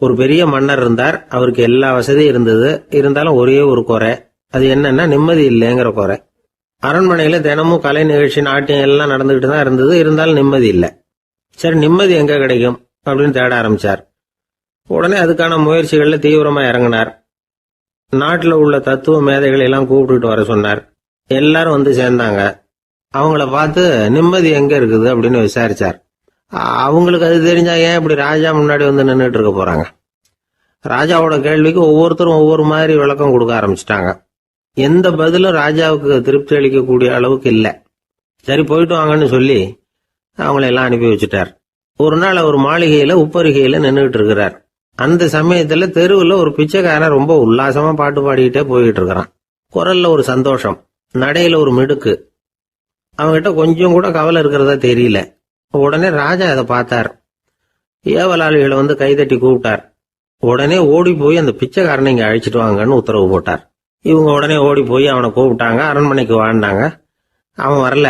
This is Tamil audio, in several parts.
ஒரு பெரிய மன்னர் இருந்தார். அவருக்கு எல்லா வசதியும் இருந்தது. இருந்தாலும் ஒரே ஒரு குறை. அது என்னன்னா நிம்மதி இல்லைங்கிற குறை. அரண்மனையில தினமும் கலை நிகழ்ச்சி, நாட்டியம் எல்லாம் நடந்துகிட்டு தான் இருந்தது. இருந்தாலும் நிம்மதி இல்லை. சரி, நிம்மதி எங்க கிடைக்கும் அப்படின்னு தேட ஆரம்பிச்சார். உடனே அதுக்கான முயற்சிகள்ல தீவிரமா இறங்கினார். நாட்டில் உள்ள தத்துவ மேதைகளை எல்லாம் கூப்பிட்டுட்டு வர சொன்னார். எல்லாரும் வந்து சேர்ந்தாங்க. அவங்கள பார்த்து நிம்மதி எங்க இருக்குது அப்படின்னு விசாரிச்சார். அவங்களுக்கு அது தெரிஞ்சா ஏன் இப்படி ராஜா முன்னாடி வந்து நின்றுட்டு இருக்க போறாங்க? ராஜாவோட கேள்விக்கு ஒவ்வொருத்தரும் ஒவ்வொரு மாதிரி விளக்கம் கொடுக்க ஆரம்பிச்சிட்டாங்க. எந்த பதிலும் ராஜாவுக்கு திருப்தி அளிக்கக்கூடிய அளவுக்கு இல்லை. சரி, போயிட்டு வாங்கன்னு சொல்லி அவங்கள எல்லாம் அனுப்பி வச்சுட்டார். ஒரு நாள் அவர் மாளிகையில உப்பருகையில நின்றுட்டு இருக்கிறார். அந்த சமயத்துல தெருவில் ஒரு பிச்சைக்காரன் ரொம்ப உல்லாசமா பாட்டு பாடிக்கிட்டே போயிட்டு இருக்கிறான். குரல்ல ஒரு சந்தோஷம், நடையில ஒரு மிடுக்கு. அவன்கிட்ட கொஞ்சம் கூட கவலை இருக்கிறதா தெரியல. உடனே ராஜா அதை பார்த்தார். ஏவலாளிகளை வந்து கைதட்டி கூப்பிட்டார். உடனே ஓடி போய் அந்த பிச்சைக்காரனை இங்க அழைச்சிட்டு வாங்கன்னு உத்தரவு போட்டார். இவங்க உடனே ஓடி போய் அவனை கூப்பிட்டாங்க. அரண்மனைக்கு வாழ்ந்தாங்க. அவன் வரல.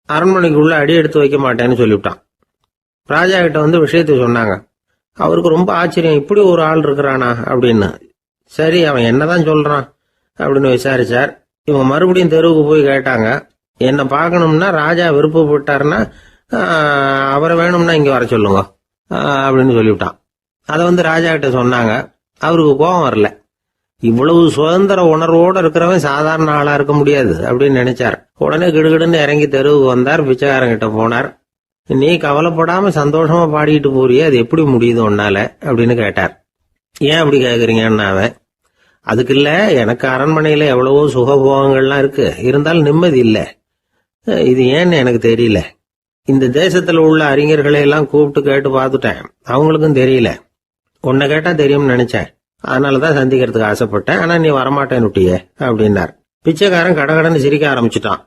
அரண்மனைக்குள்ள அடி எடுத்து வைக்க மாட்டேன்னு சொல்லிவிட்டான். ராஜா கிட்ட வந்து விஷயத்தை சொன்னாங்க. அவருக்கு ரொம்ப ஆச்சரியம், இப்படி ஒரு ஆள் இருக்கிறானா அப்படின்னு. சரி, அவன் என்னதான் சொல்றான் அப்படின்னு விசாரிச்சார். இவங்க மறுபடியும் தெருவுக்கு போய் கேட்டாங்க. என்ன பார்க்கணும்னா ராஜா விருப்பப்பட்டாருன்னா அவரை வேணும்னா இங்க வர சொல்லுங்க அப்படின்னு சொல்லிவிட்டான். அதை வந்து ராஜா கிட்ட சொன்னாங்க. அவருக்கு கோபம் வரல. இவ்வளவு சுதந்திர உணர்வோட இருக்கிறவன் சாதாரண ஆளா இருக்க முடியாது அப்படின்னு நினைச்சார். உடனே கிடுகிடுன்னு இறங்கி தெருவுக்கு வந்தார். பிச்சைக்காரங்கிட்ட போனார். நீ கவலைப்படாம சந்தோஷமா பாடிட்டு போறியே, அது எப்படி முடியுது உன்னால அப்படின்னு கேட்டார். ஏன் அப்படி கேக்குறீங்கன்னு அவன், அதுக்கு இல்ல, எனக்கு அரண்மனையில எவ்வளவோ சுகபோகங்கள்லாம் இருக்கு, இருந்தாலும் நிம்மதி இல்லை. இது ஏன்னு எனக்கு தெரியல. இந்த தேசத்துல உள்ள அறிஞர்களை எல்லாம் கூப்பிட்டு கேட்டு பார்த்துட்டேன், அவங்களுக்கும் தெரியல. உன்னை கேட்டா தெரியும்னு நினைச்சேன், அதனாலதான் சந்திக்கிறதுக்கு ஆசைப்பட்டேன். ஆனா நீ வரமாட்டேன்னுட்டியே அப்படின்னார். பிச்சைக்காரன் கடகடன்னு சிரிக்க ஆரம்பிச்சுட்டான்.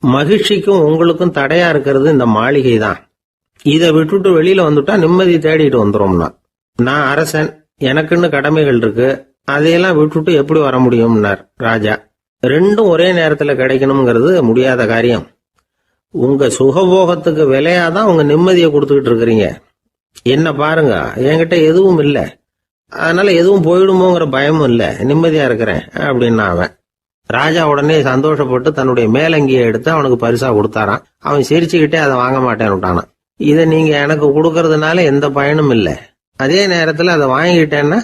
மகிழ்ச்சிக்கும் உங்களுக்கும் தடையா இருக்கிறது இந்த மாளிகை தான். இதை விட்டுட்டு வெளியில வந்துட்டா நிம்மதி தேடிட்டு வந்துரும்னா. நான் அரசன், எனக்குன்னு கடமைகள் இருக்கு, அதையெல்லாம் விட்டுட்டு எப்படி வர முடியும்னார் ராஜா. ரெண்டும் ஒரே நேரத்துல கிடைக்கணுங்கிறது முடியாத காரியம். உங்க சுகபோகத்துக்கு விலையாதான் உங்க நிம்மதியை கொடுத்துக்கிட்டு இருக்கிறீங்க. என்ன பாருங்க, என்கிட்ட எதுவும் இல்லை, அதனால எதுவும் போயிடுமோங்கிற பயமும் இல்லை, நிம்மதியா இருக்கிறேன் அப்படின்னா அவன். ராஜா உடனே சந்தோஷப்பட்டு தன்னுடைய மேலங்கியை எடுத்து அவனுக்கு பரிசா கொடுத்தாராம். அவன் சிரிச்சுக்கிட்டே அதை வாங்க மாட்டேன்னுட்டானான். இதை நீங்க எனக்கு கொடுக்கறதுனால எந்த பயனும் இல்லை, அதே நேரத்துல அதை வாங்கிட்டேன்னா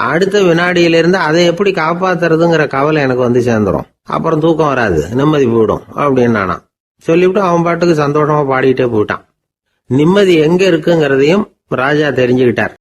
அடுத்த வினாடியிலிருந்து அதை எப்படி காப்பாத்துறதுங்கிற கவலை எனக்கு வந்து சேர்ந்துரும், அப்புறம் தூக்கம் வராது, நிம்மதி போயிடும் அப்படின்னானா. சொல்லிவிட்டு அவன் பாட்டுக்கு சந்தோஷமா பாடிக்கிட்டே போயிட்டான். நிம்மதி எங்க இருக்குங்கிறதையும் ராஜா தெரிஞ்சுக்கிட்டார்.